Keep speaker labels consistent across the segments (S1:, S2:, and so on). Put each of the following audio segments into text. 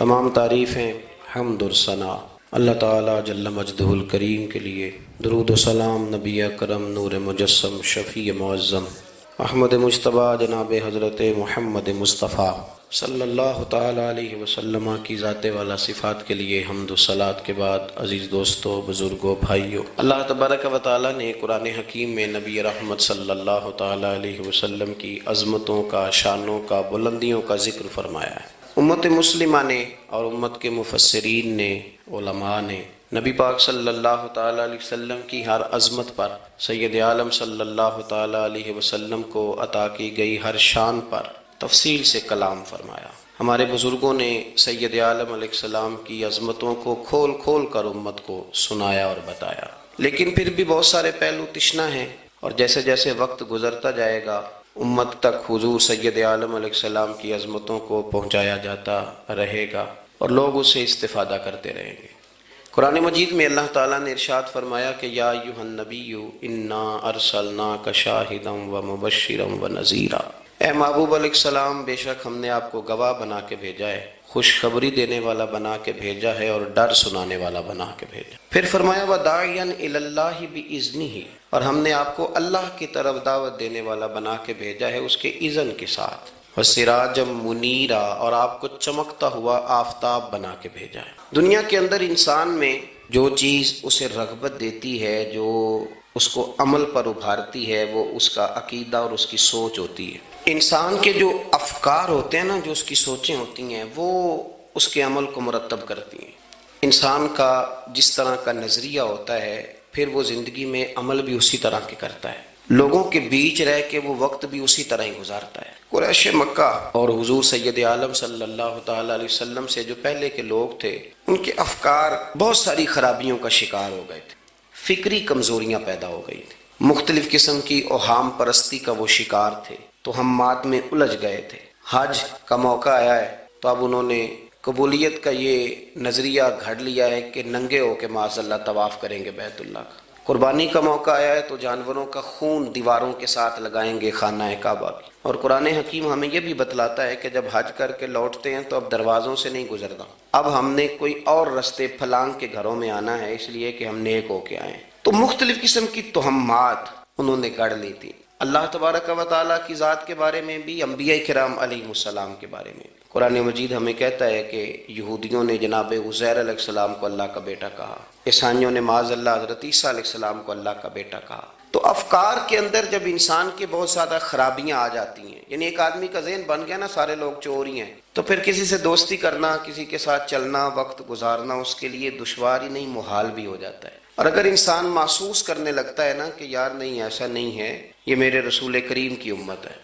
S1: تمام تعریفیں، حمد و ثنا اللہ تعالیٰ جل مجدہ الکریم کے لیے۔ درود و سلام نبی اکرم نور مجسم شفیع معظم احمد مجتبیٰ جناب حضرت محمد مصطفیٰ صلی اللہ تعالیٰ علیہ وسلم کی ذات والا صفات کے لیے حمد و صلات کے بعد، عزیز دوستو، بزرگوں، بھائیوں، اللہ تبارک و تعالیٰ نے قرآن حکیم میں نبی رحمت صلی اللہ تعالیٰ علیہ وسلم کی عظمتوں کا، شانوں کا، بلندیوں کا ذکر فرمایا ہے۔ امت مسلمہ نے اور امت کے مفسرین نے، علماء نے نبی پاک صلی اللہ تعالیٰ علیہ وسلم کی ہر عظمت پر، سید عالم صلی اللہ تعالیٰ علیہ وسلم کو عطا کی گئی ہر شان پر تفصیل سے کلام فرمایا۔ ہمارے بزرگوں نے سید عالم علیہ السلام کی عظمتوں کو کھول کھول کر امت کو سنایا اور بتایا، لیکن پھر بھی بہت سارے پہلو تشنا ہیں، اور جیسے جیسے وقت گزرتا جائے گا امت تک حضور سید عالم علیہ السلام کی عظمتوں کو پہنچایا جاتا رہے گا اور لوگ اس سے استفادہ کرتے رہیں گے۔ قرآن مجید میں اللہ تعالیٰ نے ارشاد فرمایا کہ یا ایھا النبی انا ارسلناک شاہدا ومبشرا ونذیرا، اے محبوب علیہ السلام، بے شک ہم نے آپ کو گواہ بنا کے بھیجا ہے، خوشخبری دینے والا بنا کے بھیجا ہے، اور ڈر سنانے والا بنا کے بھیجا۔ پھر فرمایا وَدَاعِيًا إِلَى اللَّهِ بِإِذْنِهِ، اور ہم نے آپ کو اللہ کی طرف دعوت دینے والا بنا کے بھیجا ہے اس کے اذن کے ساتھ، وَسِرَاجًا مُنِيرًا، اور آپ کو چمکتا ہوا آفتاب بنا کے بھیجا ہے۔ دنیا کے اندر انسان میں جو چیز اسے رغبت دیتی ہے، جو اس کو عمل پر ابھارتی ہے، وہ اس کا عقیدہ اور اس کی سوچ ہوتی ہے۔ انسان کے جو افکار ہوتے ہیں نا، جو اس کی سوچیں ہوتی ہیں، وہ اس کے عمل کو مرتب کرتی ہیں۔ انسان کا جس طرح کا نظریہ ہوتا ہے، پھر وہ زندگی میں عمل بھی اسی طرح کے کرتا ہے، لوگوں کے بیچ رہ کے وہ وقت بھی اسی طرح ہی گزارتا ہے۔ قریش مکہ اور حضور سید عالم صلی اللہ تعالیٰ علیہ وسلم سے جو پہلے کے لوگ تھے، ان کے افکار بہت ساری خرابیوں کا شکار ہو گئے تھے، فکری کمزوریاں پیدا ہو گئی تھیں، مختلف قسم کی اوہام پرستی کا وہ شکار تھے، توہمات میں الجھ گئے تھے۔ حج کا موقع آیا ہے تو اب انہوں نے قبولیت کا یہ نظریہ گھڑ لیا ہے کہ ننگے ہو کے معاذ اللہ طواف کریں گے بیت اللہ کا۔ قربانی کا موقع آیا ہے تو جانوروں کا خون دیواروں کے ساتھ لگائیں گے خانہ کعبہ کی۔ اور قرآن حکیم ہمیں یہ بھی بتلاتا ہے کہ جب حج کر کے لوٹتے ہیں تو اب دروازوں سے نہیں گزرنا، اب ہم نے کوئی اور رستے پھلانگ کے گھروں میں آنا ہے، اس لیے کہ ہم نیک ہو کے آئیں۔ تو مختلف قسم کی توہمات انہوں نے گڑھ لی تھی، اللہ تبارک و تعالیٰ کی ذات کے بارے میں بھی، انبیاء کرام علیہ السلام کے بارے میں بھی۔ قرآن مجید ہمیں کہتا ہے کہ یہودیوں نے جناب عزیر علیہ السلام کو اللہ کا بیٹا کہا، عیسائیوں نے معاذ اللہ حضرت عیسیٰ علیہ السلام کو اللہ کا بیٹا کہا۔ تو افکار کے اندر جب انسان کے بہت زیادہ خرابیاں آ جاتی ہیں، یعنی ایک آدمی کا ذہن بن گیا نا سارے لوگ چور ہی ہیں، تو پھر کسی سے دوستی کرنا، کسی کے ساتھ چلنا، وقت گزارنا اس کے لیے دشوار ہی نہیں محال بھی ہو جاتا ہے۔ اور اگر انسان محسوس کرنے لگتا ہے نا کہ یار نہیں، ایسا نہیں ہے، یہ میرے رسول کریم کی امت ہے،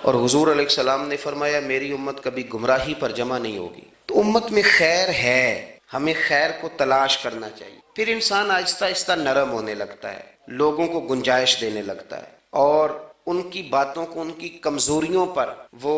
S1: اور حضور علیہ السلام نے فرمایا میری امت کبھی گمراہی پر جمع نہیں ہوگی، تو امت میں خیر ہے، ہمیں خیر کو تلاش کرنا چاہیے۔ پھر انسان آہستہ آہستہ نرم ہونے لگتا ہے، لوگوں کو گنجائش دینے لگتا ہے، اور ان کی باتوں کو، ان کی کمزوریوں پر وہ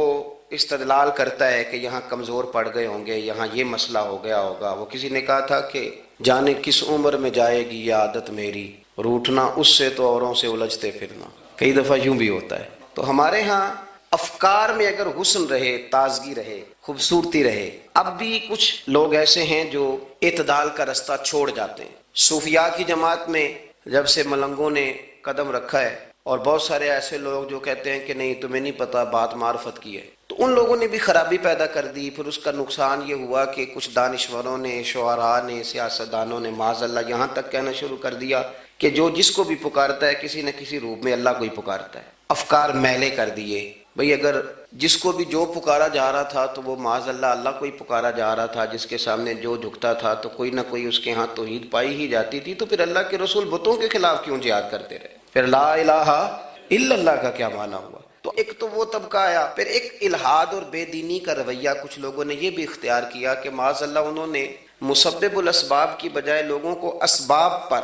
S1: استدلال کرتا ہے کہ یہاں کمزور پڑ گئے ہوں گے، یہاں یہ مسئلہ ہو گیا ہوگا۔ وہ کسی نے کہا تھا کہ جانے کس عمر میں جائے گی یہ عادت میری، روٹنا اس سے تو اوروں سے الجھتے پھرنا۔ کئی دفعہ یوں بھی ہوتا ہے۔ تو ہمارے ہاں افکار میں اگر حسن رہے، تازگی رہے، خوبصورتی رہے، اب بھی کچھ لوگ ایسے ہیں جو اعتدال کا رستہ چھوڑ جاتے ہیں۔ صوفیاء کی جماعت میں جب سے ملنگوں نے قدم رکھا ہے، اور بہت سارے ایسے لوگ جو کہتے ہیں کہ نہیں تمہیں نہیں پتا، بات معرفت کی ہے، تو ان لوگوں نے بھی خرابی پیدا کر دی۔ پھر اس کا نقصان یہ ہوا کہ کچھ دانشوروں نے، شعراء نے، سیاستدانوں نے معاذ اللہ یہاں تک کہنا شروع کر دیا کہ جو جس کو بھی پکارتا ہے کسی نہ کسی روپ میں اللہ کو ہی پکارتا ہے۔ افکار میلے کر دیے، بھئی اگر جس کو بھی جو پکارا جا رہا تھا تو وہ معاذ اللہ اللہ کو ہی پکارا جا رہا تھا، جس کے سامنے جو جھکتا تھا تو کوئی نہ کوئی اس کے ہاں توحید پائی ہی جاتی تھی، تو پھر اللہ کے رسول بتوں کے خلاف کیوں جہاد کرتے رہے؟ پھر لا الہ الا اللہ کا کیا معنی ہوا؟ تو ایک تو وہ طبقہ آیا، پھر ایک الحاد اور بے دینی کا رویہ کچھ لوگوں نے یہ بھی اختیار کیا کہ معاذ اللہ انہوں نے مسبب الاسباب کی بجائے لوگوں کو اسباب پر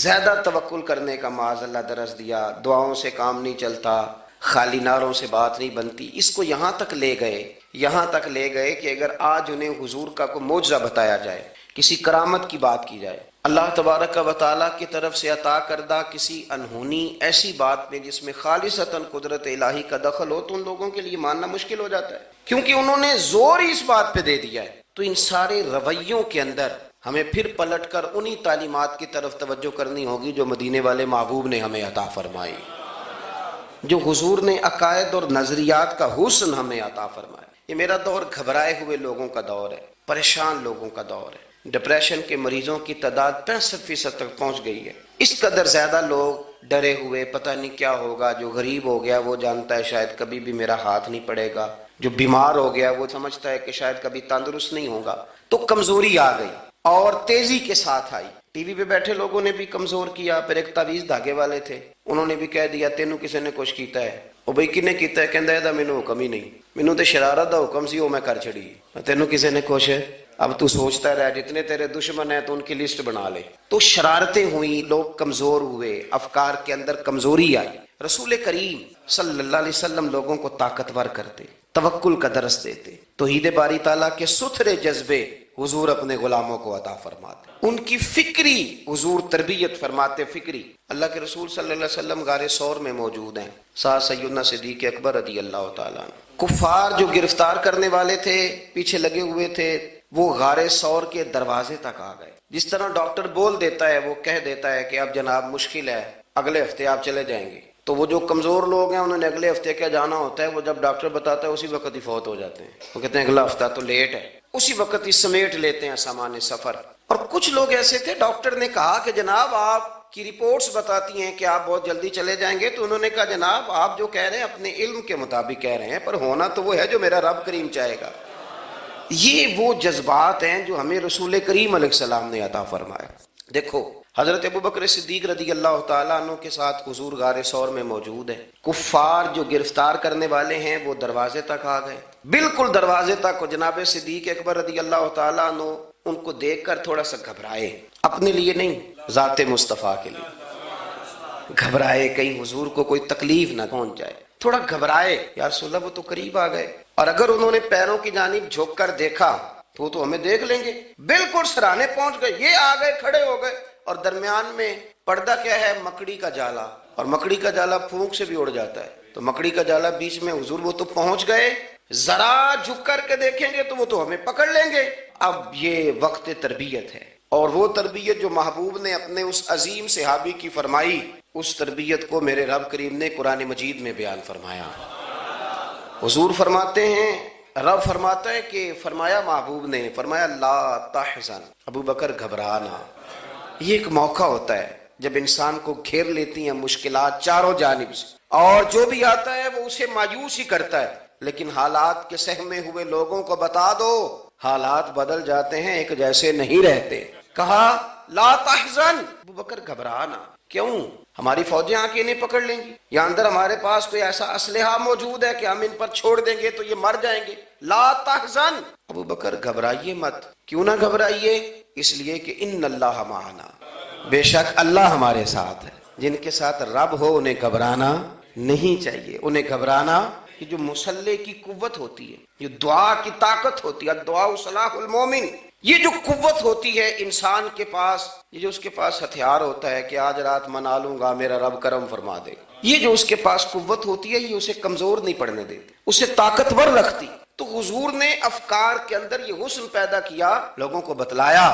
S1: زیادہ توکل کرنے کا معاذ اللہ درس دیا۔ دعاؤں سے کام نہیں چلتا، خالی نعروں سے بات نہیں بنتی۔ اس کو یہاں تک لے گئے کہ اگر آج انہیں حضور کا کوئی معجزہ بتایا جائے، کسی کرامت کی بات کی جائے، اللہ تبارک و تعالیٰ کی طرف سے عطا کردہ کسی انہونی ایسی بات میں جس میں خالصتاً قدرت الہی کا دخل ہو، تو ان لوگوں کے لیے ماننا مشکل ہو جاتا ہے، کیونکہ انہوں نے زور ہی اس بات پہ دے دیا ہے تو ان سارے رویوں کے اندر ہمیں پھر پلٹ کر انہی تعلیمات کی طرف توجہ کرنی ہوگی جو مدینے والے محبوب نے ہمیں عطا فرمائی، جو حضور نے عقائد اور نظریات کا حسن ہمیں عطا فرمایا۔ یہ میرا دور گھبرائے ہوئے لوگوں کا دور ہے، پریشان لوگوں کا دور ہے۔ ڈپریشن کے مریضوں کی تعداد 65% تک پہنچ گئی ہے۔ اس قدر زیادہ لوگ ڈرے ہوئے، پتہ نہیں کیا ہوگا۔ جو غریب ہو گیا وہ جانتا ہے شاید کبھی بھی میرا ہاتھ نہیں پڑے گا، جو بیمار ہو گیا وہ سمجھتا ہے کہ شاید کبھی تندرست نہیں ہوگا۔ تو کمزوری آ گئی اور تیزی کے ساتھ آئی۔ ٹی وی پہ بیٹھے لوگوں نے بھی کمزور کیا۔ پھر ایک تعویذ دھاگے والے تھے، انہوں نے بھی کہہ دیا تینوں کسی نے کچھ کیتا ہے۔ او بھئی کنے کیتا ہے؟ کہندا ہے مینوں حکم ہی نہیں، مینوں تے شرارت دا حکم سی، وہ میں کر چھڑی، تینوں کسی نے کچھ ہے۔ اب تو سوچتا رہ، جتنے تیرے دشمن ہیں تو ان کی لسٹ بنا لے۔ تو شرارتیں ہوئیں، لوگ کمزور ہوئے، افکار کے اندر کمزوری آئی۔ رسول کریم صلی اللہ علیہ وسلم لوگوں کو طاقتور کرتے، توکل کا درس دیتے، توحید باری تعالیٰ کے ستھرے جذبے حضور اپنے غلاموں کو عطا فرماتے، ان کی فکری حضور تربیت فرماتے، فکری۔ اللہ کے رسول صلی اللہ علیہ وسلم غار ثور میں موجود ہیں، ساتھ سیدنا صدیق اکبر رضی اللہ تعالیٰ عنہ۔ کفار جو گرفتار کرنے والے تھے، پیچھے لگے ہوئے تھے، وہ غار ثور کے دروازے تک آ گئے۔ جس طرح ڈاکٹر بول دیتا ہے، وہ کہہ دیتا ہے کہ اب جناب مشکل ہے، اگلے ہفتے آپ چلے جائیں گے، تو وہ جو کمزور لوگ ہیں انہوں نے اگلے ہفتے کیا جانا ہوتا ہے، وہ جب ڈاکٹر بتاتا ہے اسی وقت ہی فوت ہو جاتے ہیں۔ وہ کہتے ہیں اگلا ہفتہ تو لیٹ ہے، اسی وقت ہی سمیٹ لیتے ہیں سامان سفر۔ اور کچھ لوگ ایسے تھے، ڈاکٹر نے کہا کہ جناب آپ کی رپورٹس بتاتی ہیں کہ آپ بہت جلدی چلے جائیں گے، تو انہوں نے کہا جناب آپ جو کہہ رہے ہیں اپنے علم کے مطابق کہہ رہے ہیں، پر ہونا تو وہ ہے جو میرا رب کریم چاہے گا۔ یہ وہ جذبات ہیں جو ہمیں رسول کریم علیہ السلام نے عطا فرمایا۔ دیکھو حضرت ابوبکر صدیق رضی اللہ تعالیٰ عنہ کے ساتھ حضور غار ثور میں موجود ہیں۔ کفار جو گرفتار کرنے والے ہیں وہ دروازے تک آ گئے، بالکل دروازے تک۔ اور جناب صدیق اکبر رضی اللہ تعالیٰ عنہ ان کو دیکھ کر تھوڑا سا گھبرائے، اپنے لیے نہیں، ذات مصطفیٰ کے لیے گھبرائے، کہیں حضور کو کوئی تکلیف نہ پہنچ جائے، تھوڑا گھبرائے۔ یا رسول اللہ وہ تو قریب آ گئے، اور اگر انہوں نے پیروں کی جانب جھک کر دیکھا تو وہ تو ہمیں دیکھ لیں گے۔ بالکل سرانے پہنچ گئے، یہ آ گئے، کھڑے ہو گئے، اور درمیان میں پردہ کیا ہے؟ مکڑی کا جالا، اور مکڑی کا جالا پھونک سے بھی اڑ جاتا ہے، تو مکڑی کا جالا بیچ میں۔ حضور وہ تو پہنچ گئے، ذرا جھک کر کے دیکھیں گے تو وہ تو ہمیں پکڑ لیں گے۔ اب یہ وقت تربیت ہے، اور وہ تربیت جو محبوب نے اپنے اس عظیم صحابی کی فرمائی، اس تربیت کو میرے رب کریم نے قرآن مجید میں بیان فرمایا۔ حضور فرماتے ہیں، رب فرماتا ہے کہ فرمایا محبوب نے، فرمایا لا تحزن، ابو بکر گھبرانا۔ یہ ایک موقع ہوتا ہے جب انسان کو گھیر لیتی ہیں مشکلات چاروں جانب سے، اور جو بھی آتا ہے وہ اسے مایوس ہی کرتا ہے، لیکن حالات کے سہمے ہوئے لوگوں کو بتا دو حالات بدل جاتے ہیں، ایک جیسے نہیں رہتے۔ کہا لا تحزن، ابو بکر گھبرانا، کیوں؟ ہماری فوجیں آ کے انہیں پکڑ لیں گی، یا اندر ہمارے پاس کوئی ایسا اسلحہ موجود ہے کہ ہم ان پر چھوڑ دیں گے تو یہ مر جائیں گے۔ لا تحزن، ابو بکر گھبرائیے مت۔ کیوں نہ گھبرائیے؟ اس لیے کہ ان اللہ معنا، بے شک اللہ ہمارے ساتھ ہے۔ جن کے ساتھ رب ہو انہیں گھبرانا نہیں چاہیے، انہیں گھبرانا، یہ جو مسلح کی قوت ہوتی ہے، جو دعا کی طاقت ہوتی ہے، دعا صلاح المومن، یہ جو قوت ہوتی ہے انسان کے پاس، یہ جو اس کے پاس ہتھیار ہوتا ہے کہ آج رات منا لوں گا میرا رب کرم فرما دے گا، یہ جو اس کے پاس قوت ہوتی ہے یہ اسے کمزور نہیں پڑنے دیتی، اسے طاقتور رکھتی۔ تو حضور نے افکار کے اندر یہ حسن پیدا کیا، لوگوں کو بتلایا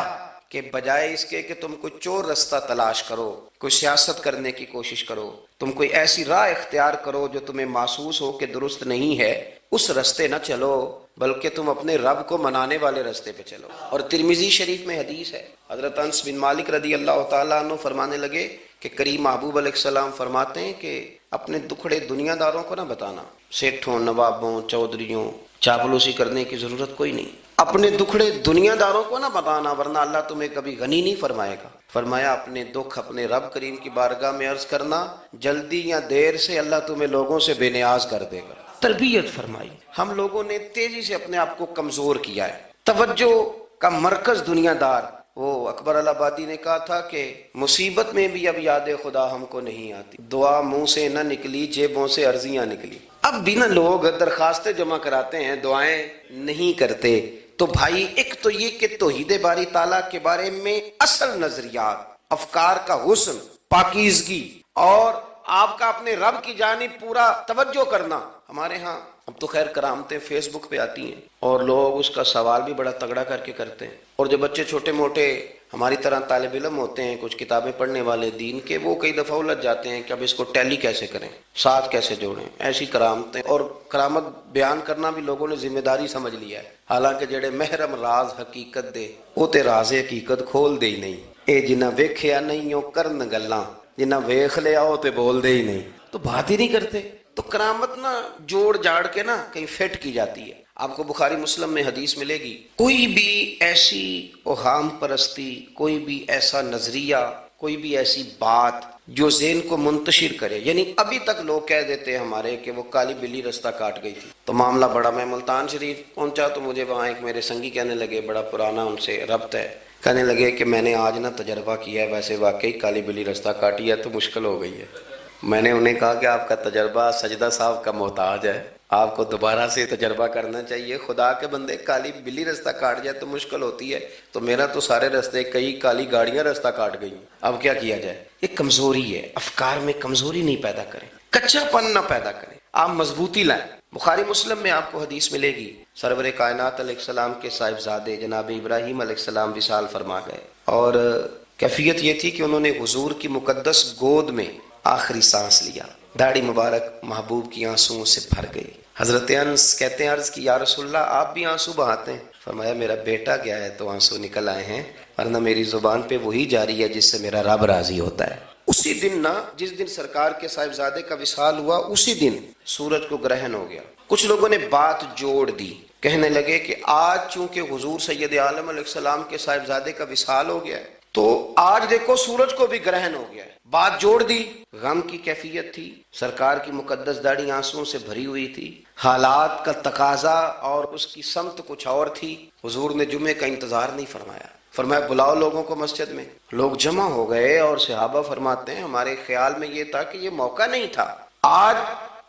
S1: کہ بجائے اس کے کہ تم کوئی چور رستہ تلاش کرو، کوئی سیاست کرنے کی کوشش کرو، تم کوئی ایسی راہ اختیار کرو جو تمہیں محسوس ہو کہ درست نہیں ہے، اس رستے نہ چلو، بلکہ تم اپنے رب کو منانے والے رستے پہ چلو۔ اور ترمذی شریف میں حدیث ہے، حضرت انس بن مالک رضی اللہ تعالیٰ عنہ فرمانے لگے کہ کریم محبوب علیہ السلام فرماتے ہیں کہ اپنے دکھڑے دنیا داروں کو نہ بتانا، سیٹھوں، نوابوں، چودھریوں، چاپلوسی کرنے کی ضرورت کوئی نہیں، اپنے دکھڑے دنیا داروں کو نہ بتانا، ورنہ اللہ تمہیں کبھی غنی نہیں فرمائے گا۔ فرمایا اپنے دکھ اپنے رب کریم کی بارگاہ میں عرض کرنا، جلدی یا دیر سے اللہ تمہیں لوگوں سے بے نیاز کر دے گا۔ تربیت فرمائی۔ ہم لوگوں نے تیزی سے اپنے آپ کو کمزور کیا ہے، توجہ کا مرکز دنیا دار۔ وہ اکبر الہآبادی نے کہا تھا کہ مصیبت میں بھی اب یاد خدا ہم کو نہیں آتی، دعا منہ سے نہ نکلی، جیبوں سے عرضیاں نکلی۔ اب بھی نہ لوگ درخواستیں جمع کراتے ہیں، دعائیں نہیں کرتے۔ تو بھائی ایک تو یہ کہ توحید باری تعالیٰ کے بارے میں اصل نظریات، افکار کا حسن، پاکیزگی اور آپ کا اپنے رب کی جانب پورا توجہ کرنا. ہمارے ہاں اب تو خیر کرامتیں فیس بک پہ آتی ہیں اور لوگ اس کا سوال بھی بڑا تگڑا کر کے کرتے ہیں. اور جو بچے چھوٹے موٹے ہماری طرح طالب علم ہوتے ہیں، کچھ کتابیں پڑھنے والے دین کے، وہ کئی دفعہ الجھ جاتے ہیں کہ اب اس کو ٹیلی کیسے کریں، ساتھ کیسے جوڑیں. ایسی کرامتیں اور کرامت بیان کرنا بھی لوگوں نے ذمہ داری سمجھ لیا ہے. حالانکہ جڑے محرم راز حقیقت دے وہ تے راز حقیقت کھول دے ہی نہیں. اے جنہ ویکھیا نہیں او کرن گلاں، جنہ ویکھ لیا او تے بول دے ہی نہیں، تو بات ہی نہیں کرتے. تو کرامت نا جوڑ جاڑ کے نا کہیں فٹ کی جاتی ہے. آپ کو بخاری مسلم میں حدیث ملے گی، کوئی بھی ایسی اوہام پرستی، کوئی بھی ایسا نظریہ، کوئی بھی ایسی بات جو ذہن کو منتشر کرے. یعنی ابھی تک لوگ کہہ دیتے ہیں ہمارے کہ وہ کالی بلی رستہ کاٹ گئی تھی. تو معاملہ بڑا، میں ملتان شریف پہنچا تو مجھے وہاں ایک میرے سنگی کہنے لگے، بڑا پرانا ان سے ربط ہے، کہنے لگے کہ میں نے آج نا تجربہ کیا ہے، ویسے واقعی کالی بلی رستہ کاٹی ہے تو مشکل ہو گئی ہے. میں نے انہیں کہا کہ آپ کا تجربہ سجدہ صاحب کا محتاج ہے، آپ کو دوبارہ سے تجربہ کرنا چاہیے. خدا کے بندے، کالی بلی رستہ کاٹ جائے تو مشکل ہوتی ہے، تو میرا تو سارے رستے، کئی کالی گاڑیاں رستہ کاٹ گئی. اب کیا کیا جائے؟ یہ کمزوری ہے. افکار میں کمزوری نہیں پیدا کریں، کچا پن نہ پیدا کریں، آپ مضبوطی لائیں. بخاری مسلم میں آپ کو حدیث ملے گی، سرور کائنات علیہ السلام کے صاحبزادے جناب ابراہیم علیہ السلام وصال فرما گئے، اور کیفیت یہ تھی کہ انہوں نے حضور کی مقدس گود میں آخری سانس لیا. داڑھی مبارک محبوب کی آنسوؤں سے بھر گئی. حضرت انس کہتے ہیں عرض کی یا رسول اللہ آپ بھی آنسو بہاتے ہیں؟ فرمایا میرا بیٹا گیا ہے تو آنسو نکل آئے ہیں، ورنہ میری زبان پہ وہی جاری ہے جس سے میرا رب راضی ہوتا ہے. اسی دن نا، جس دن سرکار کے صاحبزادے کا وصال ہوا، اسی دن سورج کو گرہن ہو گیا. کچھ لوگوں نے بات جوڑ دی، کہنے لگے کہ آج چونکہ حضور سید عالم علیہ السلام کے صاحبزادے کا وصال ہو گیا ہے تو آج دیکھو سورج کو بھی گرہن ہو گیا ہے. بات جوڑ دی. غم کی کیفیت تھی، سرکار کی مقدس داڑھی آنسوؤں سے بھری ہوئی تھی، حالات کا تقاضا اور اس کی سمت کچھ اور تھی. حضور نے جمعے کا انتظار نہیں فرمایا، فرمایا بلاؤ لوگوں کو مسجد میں. لوگ جمع ہو گئے اور صحابہ فرماتے ہیں ہمارے خیال میں یہ تھا کہ یہ موقع نہیں تھا. آج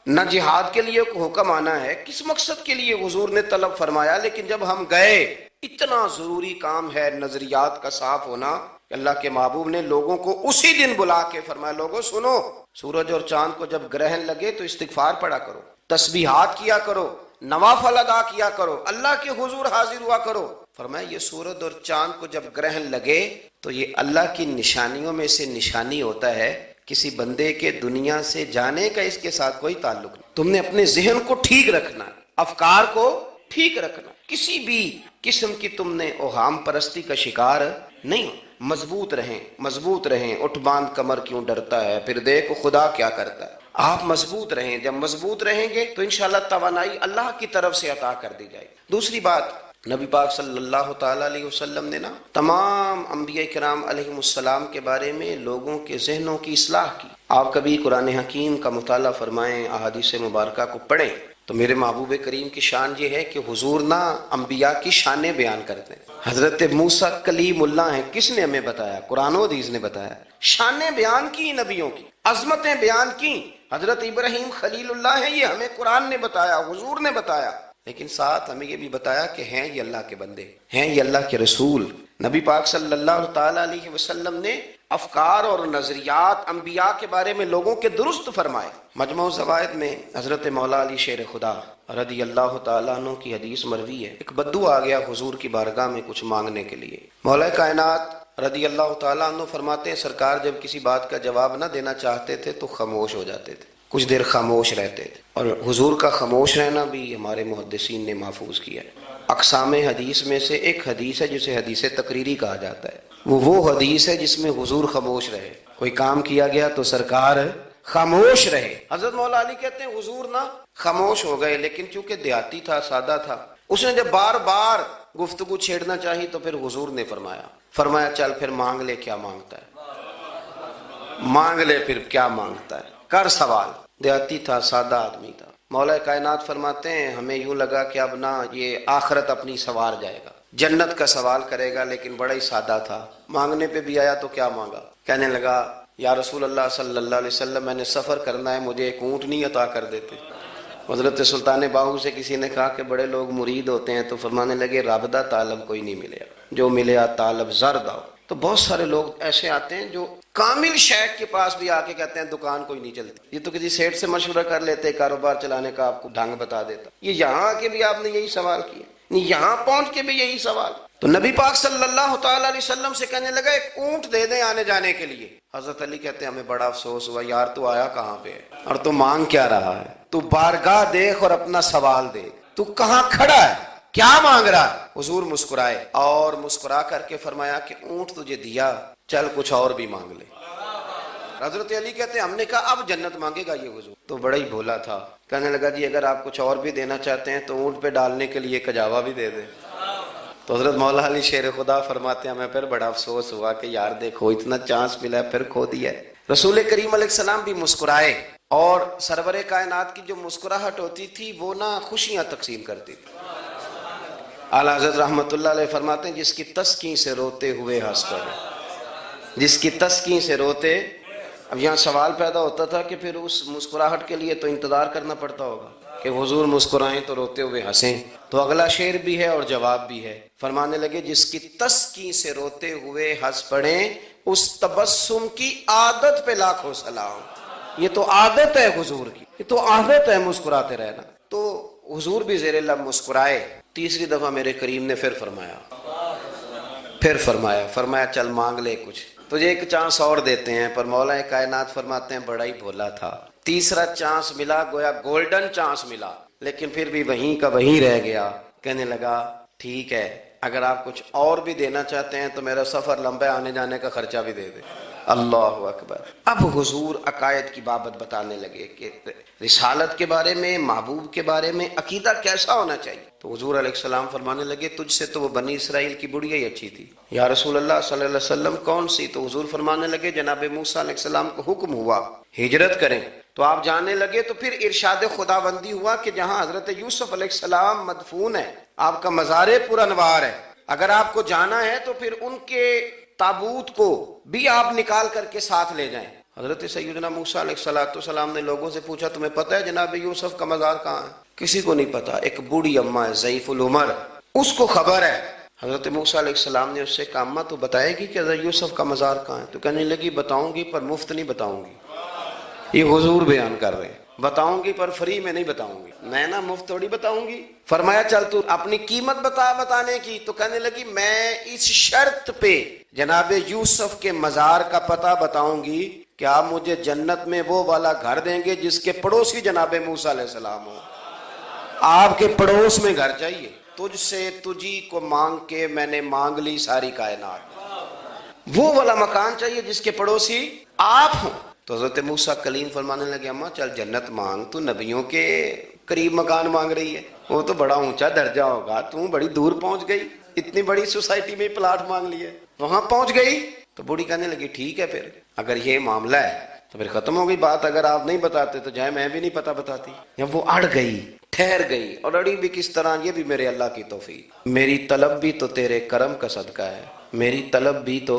S1: نہ جہاد کے لیے حکم آنا ہے، کس مقصد کے لیے حضور نے طلب فرمایا، لیکن جب ہم گئے اتنا ضروری کام ہے نظریات کا صاف ہونا. اللہ کے محبوب نے لوگوں کو اسی دن بلا کے فرمایا لوگوں سنو، سورج اور چاند کو جب گرہن لگے تو استغفار پڑھا کرو، تسبیحات کیا کرو، نوافل ادا کیا کرو، اللہ کے حضور حاضر ہوا کرو. فرمایا یہ سورج اور چاند کو جب گرہن لگے تو یہ اللہ کی نشانیوں میں سے نشانی ہوتا ہے. کسی بندے کے دنیا سے جانے کا اس کے ساتھ کوئی تعلق نہیں. تم نے اپنے ذہن کو ٹھیک رکھنا، افکار کو ٹھیک رکھنا، کسی بھی قسم کی تم نے اوہام پرستی کا شکار نہیں. مضبوط رہیں، مضبوط رہیں. اٹھ باندھ کمر کیوں ڈرتا ہے، پھر دیکھو خدا کیا کرتا ہے. آپ مضبوط رہیں. جب مضبوط رہیں گے تو انشاءاللہ توانائی اللہ کی طرف سے عطا کر دی جائے. دوسری بات، نبی پاک صلی اللہ تعالیٰ علیہ وسلم نے نا تمام انبیاء کرام علیہ السلام کے بارے میں لوگوں کے ذہنوں کی اصلاح کی. آپ کبھی قرآن حکیم کا مطالعہ فرمائیں، احادیث مبارکہ کو پڑھیں تو میرے محبوب کریم کی شان یہ ہے کہ حضور نا انبیاء کی شانیں بیان کرتے ہیں. حضرت موسیٰ کلیم اللہ ہیں، کس نے ہمیں بتایا؟ قرآن و حدیث نے بتایا. شانیں بیان کی نبیوں کی، عظمتیں بیان کی. حضرت ابراہیم خلیل اللہ ہیں، یہ ہمیں قرآن نے بتایا، حضور نے بتایا. لیکن ساتھ ہمیں یہ بھی بتایا کہ ہیں یہ اللہ کے بندے، ہیں یہ اللہ کے رسول. نبی پاک صلی اللہ تعالیٰ علیہ وسلم نے افکار اور نظریات انبیاء کے بارے میں لوگوں کے درست فرمائے. مجموع الزوائد میں حضرت مولا علی شیر خدا رضی اللہ تعالیٰ عنہ کی حدیث مروی ہے. ایک بدو آ گیا حضور کی بارگاہ میں کچھ مانگنے کے لیے. مولا کائنات رضی اللہ تعالیٰ عنہ فرماتے ہیں سرکار جب کسی بات کا جواب نہ دینا چاہتے تھے تو خاموش ہو جاتے تھے، کچھ دیر خاموش رہتے تھے. اور حضور کا خاموش رہنا بھی ہمارے محدثین نے محفوظ کیا ہے. اقسام حدیث میں سے ایک حدیث ہے جسے حدیث تقریری کہا جاتا ہے. وہ حدیث ہے جس میں حضور خاموش رہے. کوئی کام کیا گیا تو سرکار خاموش رہے. حضرت مولا علی کہتے ہیں حضور نہ خاموش ہو گئے، لیکن چونکہ دیہاتی تھا، سادہ تھا، اس نے جب بار بار گفتگو چھیڑنا چاہی تو پھر حضور نے فرمایا چل پھر مانگ لے کیا مانگتا ہے، مانگ لے پھر کیا مانگتا ہے، کر سوال. دیہاتی تھا، سادہ آدمی تھا. مولا کائنات فرماتے ہیں ہمیں یوں لگا کہ اب نہ یہ آخرت اپنی سوار جائے گا، جنت کا سوال کرے گا، لیکن بڑا ہی سادہ تھا. مانگنے پہ بھی آیا تو کیا مانگا؟ کہنے لگا یا رسول اللہ صلی اللہ علیہ وسلم میں نے سفر کرنا ہے، مجھے ایک اونٹنی عطا کر دیتے. حضرت سلطان باہو سے کسی نے کہا کہ بڑے لوگ مرید ہوتے ہیں تو فرمانے لگے رب دا طالب کوئی نہیں ملیا، جو ملیا طالب زر دا. تو بہت سارے لوگ ایسے آتے ہیں جو کامل شیخ کے پاس بھی آ کے کہتے ہیں دکان کوئی نہیں چلتی، یہ تو کسی سیٹ سے مشورہ کر لیتے، کاروبار چلانے کا آپ کو ڈھنگ بتا دیتا. یہ یہاں آ کے بھی آپ نے یہی سوال کیا، یہاں پہنچ کے بھی یہی سوال. تو نبی پاک صلی اللہ تعالی علیہ وسلم سے کہنے لگا ایک اونٹ دے دیں آنے جانے کے لیے. حضرت علی کہتے ہیں ہمیں بڑا افسوس ہوا، یار تو آیا کہاں پہ ہے اور تو مانگ کیا رہا ہے؟ تو بارگاہ دیکھ اور اپنا سوال دیکھ، تو کہاں کھڑا ہے، کیا مانگ رہا ہے؟ حضور مسکرائے اور مسکرا کر کے فرمایا کہ اونٹ تجھے دیا، چل کچھ اور بھی مانگ لے. حضرت علی کہتے ہیں ہم نے کہا اب جنت مانگے گا یہ حضور؟ تو بڑا ہی بھولا تھا، کہنے لگا جی اگر آپ کچھ اور بھی دینا چاہتے ہیں تو اونٹ پہ ڈالنے کے لیے کجاوا بھی دے دیں. تو حضرت مولا علی شیر خدا فرماتے ہیں ہمیں پھر بڑا افسوس ہوا کہ یار دیکھو اتنا چانس ملا ہے پھر کھو دیا ہے. رسول کریم علیہ السلام بھی مسکرائے اور سرور کائنات کی جو مسکراہٹ ہوتی تھی وہ نہ خوشیاں تقسیم کرتی تھی. اعلیٰ حضرت رحمت اللہ علیہ فرماتے ہیں جس کی تسکین سے روتے ہوئے ہنس پڑے، جس کی تسکین سے روتے. اب یہاں سوال پیدا ہوتا تھا کہ پھر اس مسکراہٹ کے لیے تو انتظار کرنا پڑتا ہوگا کہ حضور مسکرائیں تو روتے ہوئے ہنسیں. تو اگلا شعر بھی ہے اور جواب بھی ہے. فرمانے لگے جس کی تسکین سے روتے ہوئے ہنس پڑیں اس تبسم کی عادت پہ لاکھوں سلام. یہ تو عادت ہے حضور کی، یہ تو عادت ہے مسکراتے رہنا. تو حضور بھی زیر لب مسکرائے. تیسری دفعہ میرے کریم نے پھر فرمایا چل مانگ لے کچھ، تجھے ایک چانس اور دیتے ہیں. پر مولا کائنات فرماتے ہیں بڑا ہی بھولا تھا، تیسرا چانس ملا، گویا گولڈن چانس ملا، لیکن پھر بھی وہیں کا وہیں رہ گیا. کہنے لگا ٹھیک ہے اگر آپ کچھ اور بھی دینا چاہتے ہیں تو میرا سفر لمبا ہے، آنے جانے کا خرچہ بھی دے دے. اللہ اکبر. اب حضور عقائد کی بابت بتانے لگے کہ رسالت کے بارے میں، محبوب کے بارے میں عقیدہ کیسا ہونا چاہیے. تو حضور علیہ السلام فرمانے لگے تجھ سے تو وہ بنی اسرائیل کی بڑھیا ہی اچھی تھی. یا رسول اللہ صلی اللہ علیہ وسلم کون سی؟ تو حضور فرمانے لگے جناب موسیٰ علیہ السلام کو حکم ہوا ہجرت کریں تو آپ جانے لگے. تو پھر ارشاد خداوندی ہوا کہ جہاں حضرت یوسف علیہ السلام مدفون ہے، آپ کا مزار پر انوار ہے، اگر آپ کو جانا ہے تو پھر ان کے تابوت کو بھی آپ نکال کر کے ساتھ لے جائیں. حضرت سیدنا موسیٰ علیہ السلام نے لوگوں سے پوچھا تمہیں پتہ ہے جناب یوسف کا مزار کہاں ہے؟ کسی کو نہیں پتا. ایک بوڑھی اماں ہے ضعیف العمر، اس کو خبر ہے. حضرت موسیٰ علیہ السلام نے اس سے کہا اماں تو بتائے گی کہ حضرت یوسف کا مزار کہاں ہے؟ تو کہنے لگی بتاؤں گی پر مفت نہیں بتاؤں گی. یہ حضور بیان کر رہے ہیں بتاؤں گی پر فری میں نہیں بتاؤں گی، میں نا مفت تھوڑی بتاؤں گی. فرمایا چل تو اپنی قیمت بتا بتانے کی. تو کہنے لگی میں اس شرط پہ جناب یوسف کے مزار کا پتہ بتاؤں گی کہ آپ مجھے جنت میں وہ والا گھر دیں گے جس کے پڑوسی جناب موسیٰ علیہ السلام ہو. آپ کے پڑوس میں گھر چاہیے. تجھ سے تجھی کو مانگ کے میں نے مانگ لی ساری کائنات، وہ والا مکان چاہیے جس کے پڑوسی آپ ہوں. تو حضرت موسیٰ کلیم فرمانے لگے اماں چل جنت مانگ، تو نبیوں کے قریب مکان مانگ رہی ہے، وہ تو بڑا اونچا درجہ ہوگا، تو بڑی دور پہنچ گئی، اتنی بڑی سوسائٹی میں پلاٹ مانگ لیے، وہاں پہنچ گئی. تو بوڑھی کہنے لگی ٹھیک ہے پھر اگر یہ معاملہ ہے تو پھر ختم ہو گئی بات. اگر آپ نہیں بتاتے تو جائے میں بھی نہیں پتہ بتاتی. یا وہ اڑ گئی، ٹھہر گئی، اور اڑی بھی کس طرح؟ یہ بھی میرے اللہ کی توفیق. میری طلب بھی تو تیرے کرم کا صدقہ ہے، میری طلب بھی تو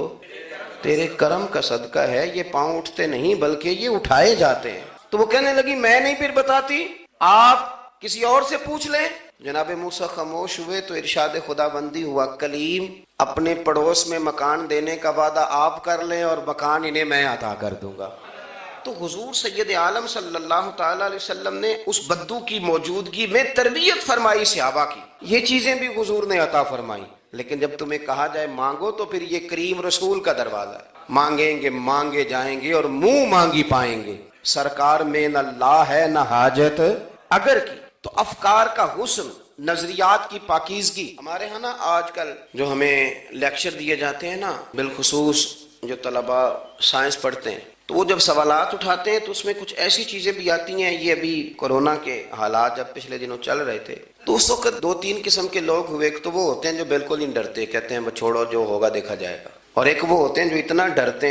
S1: تیرے کرم کا صدقہ ہے. یہ پاؤں اٹھتے نہیں بلکہ یہ اٹھائے جاتے ہیں. تو وہ کہنے لگی میں نہیں پھر بتاتی، آپ کسی اور سے پوچھ لیں. جناب موسیٰ خاموش ہوئے تو ارشاد خداوندی ہوا کلیم اپنے پڑوس میں مکان دینے کا وعدہ آپ کر لیں اور مکان انہیں میں عطا کر دوں گا. تو حضور سید عالم صلی اللہ تعالی علیہ وسلم نے اس بدو کی موجودگی میں تربیت فرمائی صحابہ کی. یہ چیزیں بھی حضور نے عطا فرمائی. لیکن جب تمہیں کہا جائے مانگو تو پھر یہ کریم رسول کا دروازہ ہے. مانگیں گے مانگے جائیں گے اور منہ مانگی پائیں گے. سرکار میں نہ لا ہے نہ حاجت اگر کی. تو افکار کا حسن، نظریات کی پاکیزگی. ہمارے ہاں نا آج کل جو ہمیں لیکچر دیے جاتے ہیں نا، بالخصوص جو طلباء سائنس پڑھتے ہیں، تو وہ جب سوالات اٹھاتے ہیں تو اس میں کچھ ایسی چیزیں بھی آتی ہیں. یہ ابھی کورونا کے حالات جب پچھلے دنوں چل رہے تھے تو اس وقت 2-3 قسم کے لوگ ہوئے. ایک تو وہ ہوتے ہیں جو بالکل ہی ڈرتے، کہتے ہیں چھوڑو جو ہوگا دیکھا جائے گا. اور ایک وہ ہوتے ہیں جو اتنا ڈرتے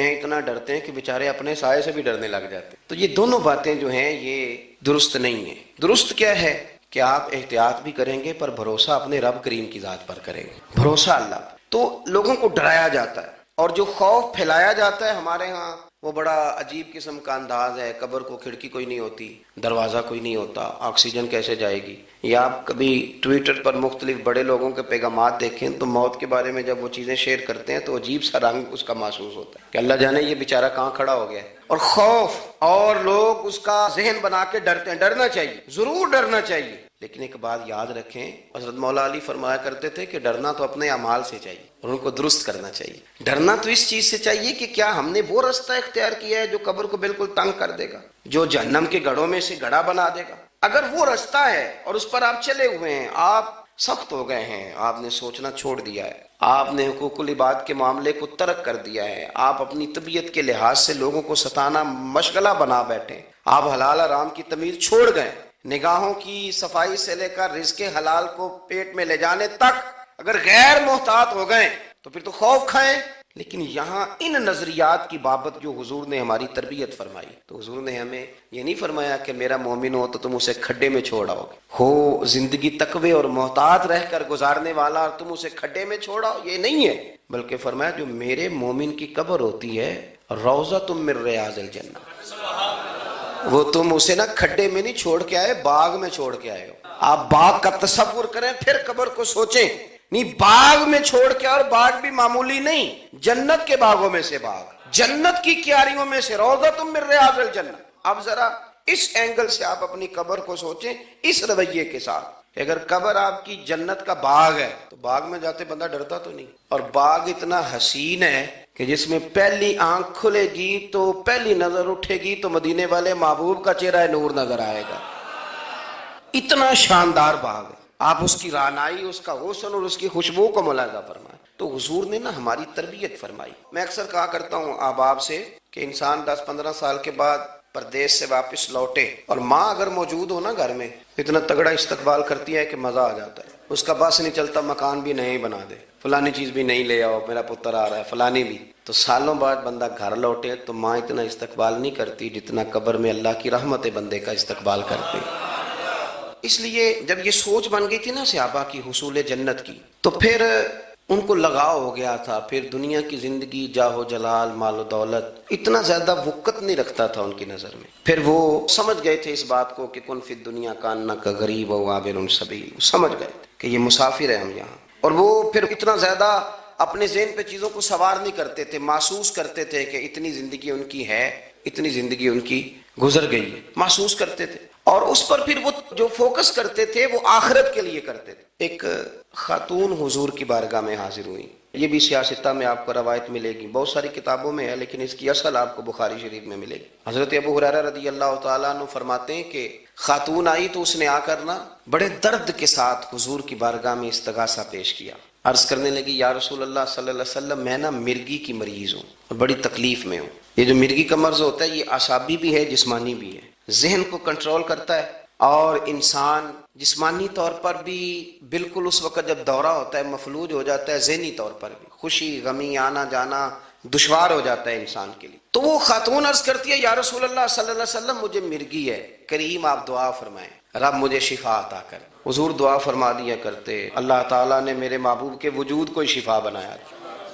S1: ہیں کہ بیچارے اپنے سائے سے بھی ڈرنے لگ جاتے ہیں. تو یہ دونوں باتیں جو ہیں یہ درست نہیں ہیں. درست کیا ہے کہ آپ احتیاط بھی کریں گے پر بھروسہ اپنے رب کریم کی ذات پر کریں گے، بھروسہ اللہ. تو لوگوں کو ڈرایا جاتا ہے اور جو خوف پھیلایا جاتا ہے ہمارے ہاں وہ بڑا عجیب قسم کا انداز ہے، قبر کو کھڑکی کوئی نہیں ہوتی، دروازہ کوئی نہیں ہوتا، آکسیجن کیسے جائے گی؟ یا آپ کبھی ٹویٹر پر مختلف بڑے لوگوں کے پیغامات دیکھیں تو موت کے بارے میں جب وہ چیزیں شیئر کرتے ہیں تو عجیب سا رنگ اس کا محسوس ہوتا ہے کہ اللہ جانے یہ بیچارہ کہاں کھڑا ہو گیا ہے، اور خوف، اور لوگ اس کا ذہن بنا کے ڈرتے ہیں۔ ڈرنا چاہیے، ضرور ڈرنا چاہیے، لیکن ایک بات یاد رکھیں، حضرت مولا علی فرمایا کرتے تھے کہ ڈرنا تو اپنے اعمال سے چاہیے اور ان کو درست کرنا چاہیے۔ ڈرنا تو اس چیز سے چاہیے کہ کیا ہم نے وہ رستہ اختیار کیا ہے جو قبر کو بالکل تنگ کر دے گا، جو جہنم کے گڑھوں میں سے گڑھا بنا دے گا؟ اگر وہ رستہ ہے اور اس پر آپ چلے ہوئے ہیں، آپ سخت ہو گئے ہیں، آپ نے سوچنا چھوڑ دیا ہے، آپ نے حقوق العباد کے معاملے کو ترک کر دیا ہے، آپ اپنی طبیعت کے لحاظ سے لوگوں کو ستانا مشغلہ بنا بیٹھے، آپ حلال حرام کی تمیز چھوڑ گئے، نگاہوں کی صفائی سے لے کر رزق حلال کو پیٹ میں لے جانے تک اگر غیر محتاط ہو گئے تو پھر تو خوف کھائیں۔ لیکن یہاں ان نظریات کی بابت جو حضور نے ہماری تربیت فرمائی، تو حضور نے ہمیں یہ نہیں فرمایا کہ میرا مومن ہو تو تم اسے کھڈے میں چھوڑ آؤ گے، ہو زندگی تقوی اور محتاط رہ کر گزارنے والا اور تم اسے کھڈے میں چھوڑ آؤ، یہ نہیں ہے، بلکہ فرمایا جو میرے مومن کی قبر ہوتی ہے روضۃ من ریاض الجنہ، وہ تم اسے نہ کھڈے میں نہیں چھوڑ کے آئے، باغ میں چھوڑ کے آئے ہو۔ آپ باغ کا تصور کریں پھر قبر کو سوچیں، نہیں باغ میں چھوڑ کے، اور باغ بھی معمولی نہیں، جنت کے باغوں میں سے باغ، جنت کی کیاریوں میں سے، روضۃ من ریاض الجنہ۔ اب ذرا اس اینگل سے آپ اپنی قبر کو سوچیں، اس رویے کے ساتھ کہ اگر قبر آپ کی جنت کا باغ ہے تو باغ میں جاتے بندہ ڈرتا تو نہیں، اور باغ اتنا حسین ہے کہ جس میں پہلی آنکھ کھلے گی تو پہلی نظر اٹھے گی تو مدینے والے محبوب کا چہرہ نور نظر آئے گا، اتنا شاندار باغ ہے۔ آپ اس کی رعنائی، اس کا حسن اور اس کی خوشبو کو ملاحظہ فرمائیں۔ تو حضور نے نا ہماری تربیت فرمائی۔ میں اکثر کہا کرتا ہوں احباب سے کہ انسان 10-15 سال کے بعد پردیس سے واپس لوٹے اور ماں اگر موجود ہو نا گھر میں، اتنا تگڑا استقبال کرتی ہے کہ مزہ آ جاتا ہے، اس کا بس نہیں چلتا، مکان بھی نہیں بنا دے، فلانی چیز بھی نہیں لے آؤ، میرا پتر آ رہا ہے، فلانی بھی۔ تو سالوں بعد بندہ گھر لوٹے تو ماں اتنا استقبال نہیں کرتی جتنا قبر میں اللہ کی رحمت بندے کا استقبال کرتے۔ اس لیے جب یہ سوچ بن گئی تھی نا صحابہ کی حصول جنت کی، تو پھر ان کو لگاؤ ہو گیا تھا، پھر دنیا کی زندگی، جاہ و جلال، مال و دولت اتنا زیادہ وقت نہیں رکھتا تھا ان کی نظر میں۔ پھر وہ سمجھ گئے تھے اس بات کو کہ کن فی الدنیا کانک غریب و عابر سبیل، سمجھ گئے تھے کہ یہ مسافر ہیں ہم یہاں، اور وہ پھر اتنا زیادہ اپنے ذہن پہ چیزوں کو سوار نہیں کرتے تھے، محسوس کرتے تھے کہ اتنی زندگی ان کی ہے، اتنی زندگی ان کی گزر گئی ہے، محسوس کرتے تھے، اور اس پر پھر وہ جو فوکس کرتے تھے وہ آخرت کے لیے کرتے تھے۔ ایک خاتون حضور کی بارگاہ میں حاضر ہوئی، یہ بھی سیاستہ میں آپ کو روایت ملے گی، بہت ساری کتابوں میں ہے لیکن اس کی اصل آپ کو بخاری شریف میں ملے گی۔ حضرت ابو ہریرہ رضی اللہ تعالیٰ عنہ فرماتے ہیں کہ خاتون آئی تو اس نے آ کر نا بڑے درد کے ساتھ حضور کی بارگاہ میں استغاثہ پیش کیا، عرض کرنے لگی یا رسول اللہ صلی اللہ علیہ وسلم، میں نا مرگی کی مریض ہوں اور بڑی تکلیف میں ہوں۔ یہ جو مرگی کا مرض ہوتا ہے یہ اعصابی بھی ہے، جسمانی بھی ہے، ذہن کو کنٹرول کرتا ہے، اور انسان جسمانی طور پر بھی بالکل اس وقت جب دورہ ہوتا ہے مفلوج ہو جاتا ہے، ذہنی طور پر بھی خوشی غمی آنا جانا دشوار ہو جاتا ہے انسان کے لیے۔ تو وہ خاتون عرض کرتی ہے یا رسول اللہ صلی اللہ علیہ وسلم، مجھے مرگی ہے، کریم آپ دعا فرمائیں، رب مجھے شفا عطا کر۔ حضور دعا فرما دیا کرتے، اللہ تعالیٰ نے میرے محبوب کے وجود کو شفا بنایا،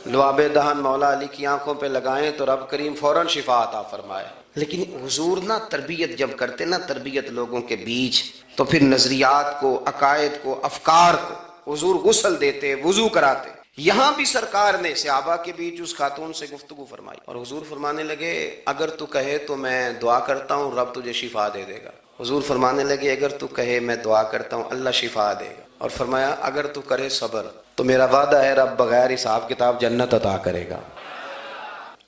S1: لعاب دہن مولا علی کی آنکھوں پہ لگائیں تو رب کریم فوراً شفا عطا فرمائے۔ لیکن حضور نا تربیت جب کرتے نا، تربیت لوگوں کے بیچ، تو پھر نظریات کو، عقائد کو، افکار کو حضور غسل دیتے، وضو کراتے۔ یہاں بھی سرکار نے صحابہ کے بیچ اس خاتون سے گفتگو فرمائی اور حضور فرمانے لگے اگر تو کہے تو میں دعا کرتا ہوں رب تجھے شفا دے دے گا۔ حضور فرمانے لگے اگر تو کہے میں دعا کرتا ہوں اللہ شفا دے گا، اور فرمایا اگر تو کرے صبر تو میرا وعدہ ہے رب بغیر حساب کتاب جنت عطا کرے گا۔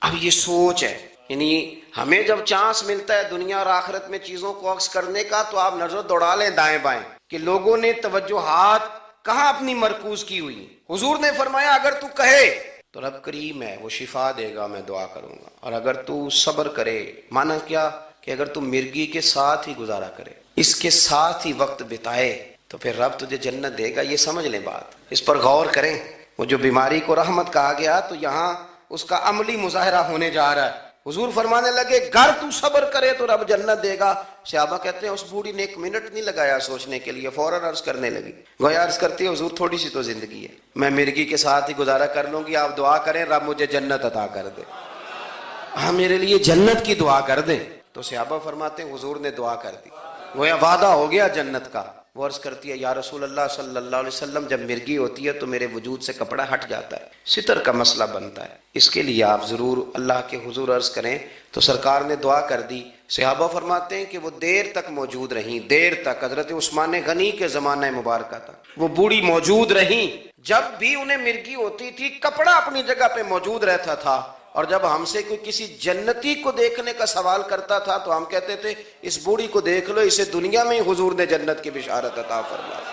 S1: اب یہ سوچ ہے، یعنی ہمیں جب چانس ملتا ہے دنیا اور آخرت میں چیزوں کو عکس کرنے کا تو آپ نظر دوڑا لیں دائیں بائیں کہ لوگوں نے توجہات کہاں اپنی مرکوز کی ہوئی۔ حضور نے فرمایا اگر تو کہے تو رب کریم ہے وہ شفا دے گا، میں دعا کروں گا، اور اگر تو صبر کرے، مانا کیا کہ اگر تو مرگی کے ساتھ ہی گزارا کرے، اس کے ساتھ ہی وقت بتائے تو پھر رب تجھے جنت دے گا۔ یہ سمجھ لیں بات، اس پر غور کریں۔ وہ جو بیماری کو رحمت کہا گیا تو یہاں اس کا عملی مظاہرہ ہونے جا رہا ہے۔ حضور فرمانے لگے گر تو صبر کرے تو رب جنت دے گا۔ صحابہ کہتے ہیں اس بوڑھی نے 1 منٹ نہیں لگایا سوچنے کے لیے، فوراً عرض کرنے لگی، گویا عرض کرتی ہے حضور تھوڑی سی تو زندگی ہے، میں مرگی کے ساتھ ہی گزارا کر لوں گی، آپ دعا کریں رب مجھے جنت عطا کر دے۔ ہاں میرے لیے جنت کی دعا کر دیں. تو صحابہ فرماتے ہیں حضور نے دعا کر دی, گویا وعدہ ہو گیا جنت کا. وہ عرض کرتی ہے یا رسول اللہ صلی اللہ علیہ وسلم, جب مرگی ہوتی ہے تو میرے وجود سے کپڑا ہٹ جاتا ہے, ستر کا مسئلہ بنتا ہے, اس کے لیے آپ ضرور اللہ کے حضور عرض کریں. تو سرکار نے دعا کر دی. صحابہ فرماتے ہیں کہ وہ دیر تک موجود رہیں, دیر تک. حضرت عثمان غنی کے زمانہ مبارکہ تک وہ بوڑھی موجود رہیں. جب بھی انہیں مرگی ہوتی تھی کپڑا اپنی جگہ پہ موجود رہتا تھا, اور جب ہم سے کوئی کسی جنتی کو دیکھنے کا سوال کرتا تھا تو ہم کہتے تھے اس بوڑھی کو دیکھ لو, اسے دنیا میں ہی حضور نے جنت کی بشارت عطا فرمائی.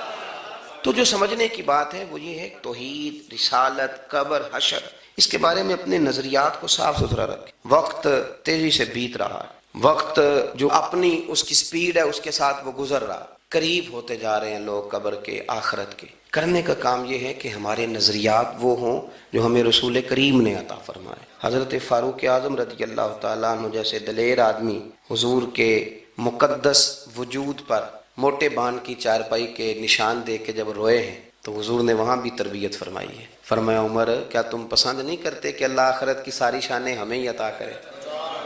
S1: تو جو سمجھنے کی بات ہے وہ یہ ہے توحید, رسالت, قبر, حشر, اس کے بارے میں اپنے نظریات کو صاف ستھرا رکھیں. وقت تیزی سے بیت رہا ہے, وقت جو اپنی اس کی سپیڈ ہے اس کے ساتھ وہ گزر رہا, قریب ہوتے جا رہے ہیں لوگ قبر کے, آخرت کے. کرنے کا کام یہ ہے کہ ہمارے نظریات وہ ہوں جو ہمیں رسول کریم نے عطا فرمائے. حضرت فاروق اعظم رضی اللہ تعالیٰ عنہ جیسے دلیر آدمی حضور کے مقدس وجود پر موٹے بان کی چارپائی کے نشان دے کے جب روئے ہیں تو حضور نے وہاں بھی تربیت فرمائی ہے. فرمایا عمر کیا تم پسند نہیں کرتے کہ اللہ آخرت کی ساری شانیں ہمیں ہی عطا کرے,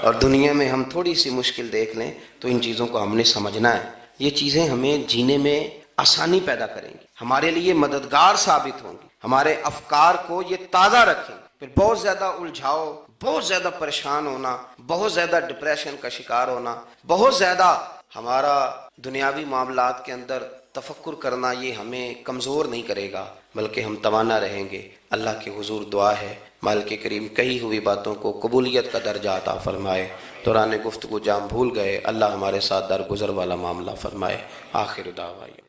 S1: اور دنیا میں ہم تھوڑی سی مشکل دیکھ لیں تو ان چیزوں کو ہم نے سمجھنا ہے. یہ چیزیں ہمیں جینے میں آسانی پیدا کریں گی, ہمارے لیے مددگار ثابت ہوں گی, ہمارے افکار کو یہ تازہ رکھیں. پھر بہت زیادہ الجھاؤ, بہت زیادہ پریشان ہونا, بہت زیادہ ڈپریشن کا شکار ہونا, بہت زیادہ ہمارا دنیاوی معاملات کے اندر تفکر کرنا, یہ ہمیں کمزور نہیں کرے گا بلکہ ہم توانا رہیں گے. اللہ کے حضور دعا ہے مالک کریم کہی ہوئی باتوں کو قبولیت کا درجہ عطا فرمائے. دوران گفتگو جام بھول گئے, اللہ ہمارے ساتھ درگزر والا معاملہ فرمائے. آخر دعوانا